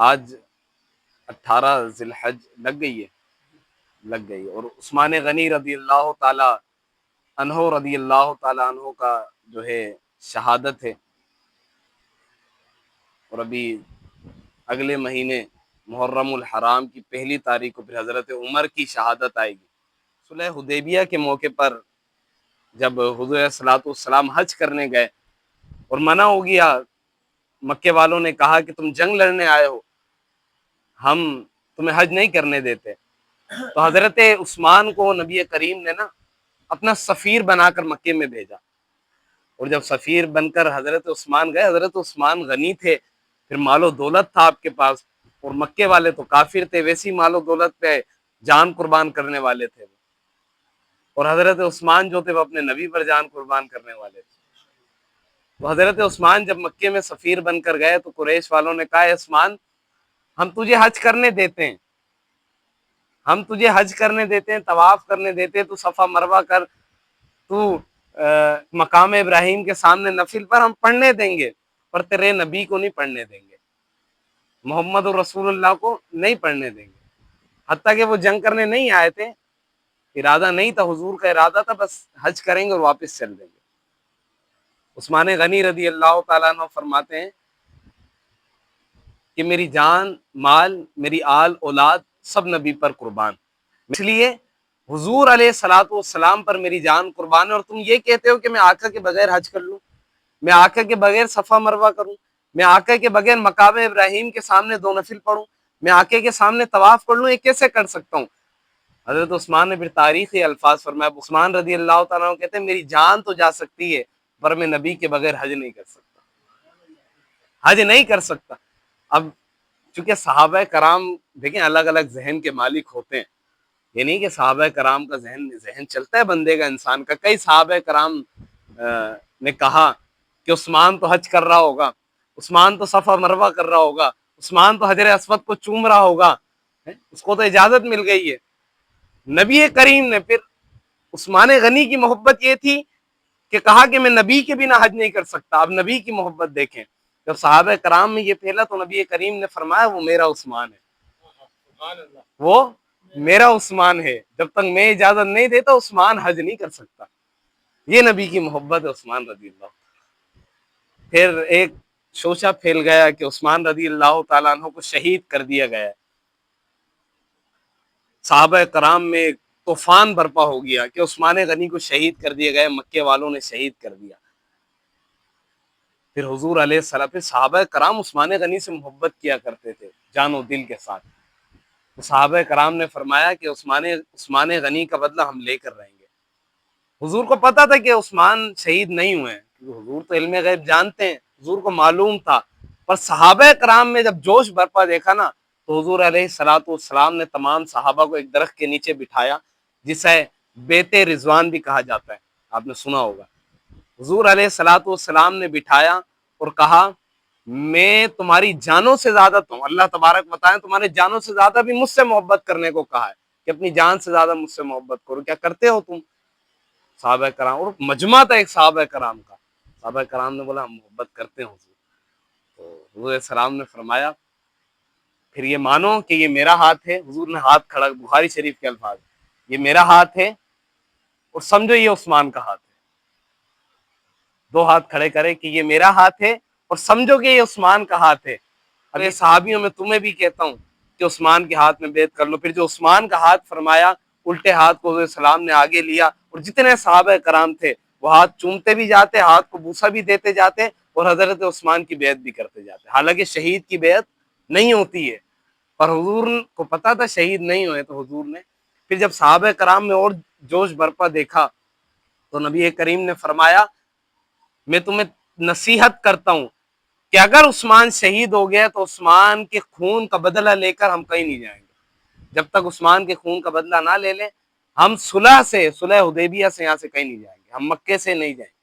آج 18 ذی الحج لگ گئی اور عثمان غنی رضی اللہ تعالی عنہ کا جو ہے شہادت ہے، اور ابھی اگلے مہینے محرم الحرام کی پہلی تاریخ کو پھر حضرت عمر کی شہادت آئے گی۔ صلح حدیبیہ کے موقع پر جب حضور صلی اللہ علیہ وسلم حج کرنے گئے اور منع ہو گیا، مکے والوں نے کہا کہ تم جنگ لڑنے آئے ہو، ہم تمہیں حج نہیں کرنے دیتے، تو حضرت عثمان کو نبی کریم نے اپنا سفیر بنا کر مکے میں بھیجا، اور جب سفیر بن کر حضرت عثمان گئے، حضرت عثمان غنی تھے، پھر مال و دولت تھا آپ کے پاس، اور مکے والے تو کافر تھے، ویسی مال و دولت پہ جان قربان کرنے والے تھے، اور حضرت عثمان جو تھے وہ اپنے نبی پر جان قربان کرنے والے تھے۔ تو حضرت عثمان جب مکے میں سفیر بن کر گئے تو قریش والوں نے کہا، عثمان ہم تجھے حج کرنے دیتے ہیں، ہم تجھے حج کرنے دیتے ہیں، طواف کرنے دیتے ہیں، تو صفا مروہ کر، تو مقام ابراہیم کے سامنے نفل پر ہم پڑھنے دیں گے، پر تیرے نبی کو نہیں پڑھنے دیں گے، محمد رسول اللہ کو نہیں پڑھنے دیں گے۔ حتیٰ کہ وہ جنگ کرنے نہیں آئے تھے، ارادہ نہیں تھا، حضور کا ارادہ تھا بس حج کریں گے اور واپس چل دیں گے۔ عثمان غنی رضی اللہ تعالیٰ عنہ فرماتے ہیں کہ میری جان، مال، میری آل اولاد سب نبی پر قربان، اس لیے حضور علیہ الصلوۃ والسلام پر میری جان قربان ہے، اور تم یہ کہتے ہو کہ میں آقا کے بغیر حج کر لوں، میں آقا کے بغیر صفا مروہ کروں، میں آقا کے بغیر مقام ابراہیم کے سامنے 2 نفل پڑھوں، میں آقا کے سامنے طواف کر لوں، یہ کیسے کر سکتا ہوں؟ حضرت عثمان نے پھر تاریخی الفاظ فرمایا، عثمان رضی اللہ تعالیٰ عنہ کہتے ہیں میری جان تو جا سکتی ہے پر میں نبی کے بغیر حج نہیں کر سکتا، حج نہیں کر سکتا۔ اب چونکہ صحابہ کرام دیکھیں الگ الگ ذہن کے مالک ہوتے ہیں، یہ نہیں کہ صحابہ کرام کا ذہن چلتا ہے بندے کا، انسان کا۔ کئی صحابہ کرام نے کہا کہ عثمان تو حج کر رہا ہوگا، عثمان تو صفا مروہ کر رہا ہوگا، عثمان تو حجر اسود کو چوم رہا ہوگا، اس کو تو اجازت مل گئی ہے۔ نبی کریم نے پھر عثمان غنی کی محبت یہ تھی کہ کہا کہ میں نبی کے بنا حج نہیں کر سکتا۔ اب نبی کی محبت دیکھیں، جب صحابہ کرام میں یہ پھیلا تو نبی کریم نے فرمایا وہ میرا عثمان ہے، وہ میرا عثمان ہے، جب تک میں اجازت نہیں دیتا عثمان حج نہیں کر سکتا۔ یہ نبی کی محبت ہے عثمان رضی اللہ۔ پھر ایک شوشہ پھیل گیا کہ عثمان رضی اللہ تعالیٰ عنہ کو شہید کر دیا گیا، صحابہ کرام میں طوفان برپا ہو گیا کہ عثمان غنی کو شہید کر دیا گیا، مکے والوں نے شہید کر دیا۔ پھر حضور علیہ السلام، پھر صحابہ کرام عثمان غنی سے محبت کیا کرتے تھے جان و دل کے ساتھ، تو صحابہ کرام نے فرمایا کہ عثمان غنی کا بدلہ ہم لے کر رہیں گے۔ حضور کو پتا تھا کہ عثمان شہید نہیں ہوئے، کیونکہ حضور تو علم غیب جانتے ہیں، حضور کو معلوم تھا، پر صحابہ کرام میں جب جوش برپا دیکھا تو حضور علیہ الصلوۃ والسلام نے تمام صحابہ کو ایک درخت کے نیچے بٹھایا، جسے بیت رضوان بھی کہا جاتا ہے، آپ نے سنا ہوگا۔ حضور علیہ الصلوۃ والسلام نے بٹھایا اور کہا میں تمہاری جانوں سے زیادہ، تو اللہ تبارک بتائیں تمہارے جانوں سے زیادہ بھی مجھ سے محبت کرنے کو کہا ہے کہ اپنی جان سے زیادہ مجھ سے محبت کرو، کیا کرتے ہو تم؟ صحابہ کرام، اور مجمع تھا ایک صحابہ کرام کا، صحابہ کرام نے بولا ہم محبت کرتے ہیں حضور۔ تو حضور علیہ السلام نے فرمایا پھر یہ مانو کہ یہ میرا ہاتھ ہے، حضور نے ہاتھ کھڑا، بخاری شریف کے الفاظ، یہ میرا ہاتھ ہے اور سمجھو یہ عثمان کا ہاتھ ہے، 2 ہاتھ کھڑے کرے کہ یہ میرا ہاتھ ہے اور سمجھو کہ یہ عثمان کا ہاتھ ہے۔ اب یہ صحابیوں میں تمہیں بھی کہتا ہوں کہ عثمان کے ہاتھ میں بیعت کر لو۔ پھر جو عثمان کا ہاتھ فرمایا، الٹے ہاتھ کو حضور السلام نے آگے لیا، اور جتنے صحابہ کرام تھے وہ ہاتھ چومتے بھی جاتے، ہاتھ کو بوسہ بھی دیتے جاتے، اور حضرت عثمان کی بیعت بھی کرتے جاتے۔ حالانکہ شہید کی بیعت نہیں ہوتی ہے، پر حضور کو پتا تھا شہید نہیں ہوئے، تو حضور نے پھر جب صحابہ کرام میں اور جوش برپا دیکھا تو نبی کریم نے فرمایا میں تمہیں نصیحت کرتا ہوں کہ اگر عثمان شہید ہو گیا تو عثمان کے خون کا بدلہ لے کر ہم کہیں نہیں جائیں گے، جب تک عثمان کے خون کا بدلہ نہ لے لیں ہم صلح حدیبیہ سے یہاں سے کہیں نہیں جائیں گے، ہم مکے سے نہیں جائیں گے۔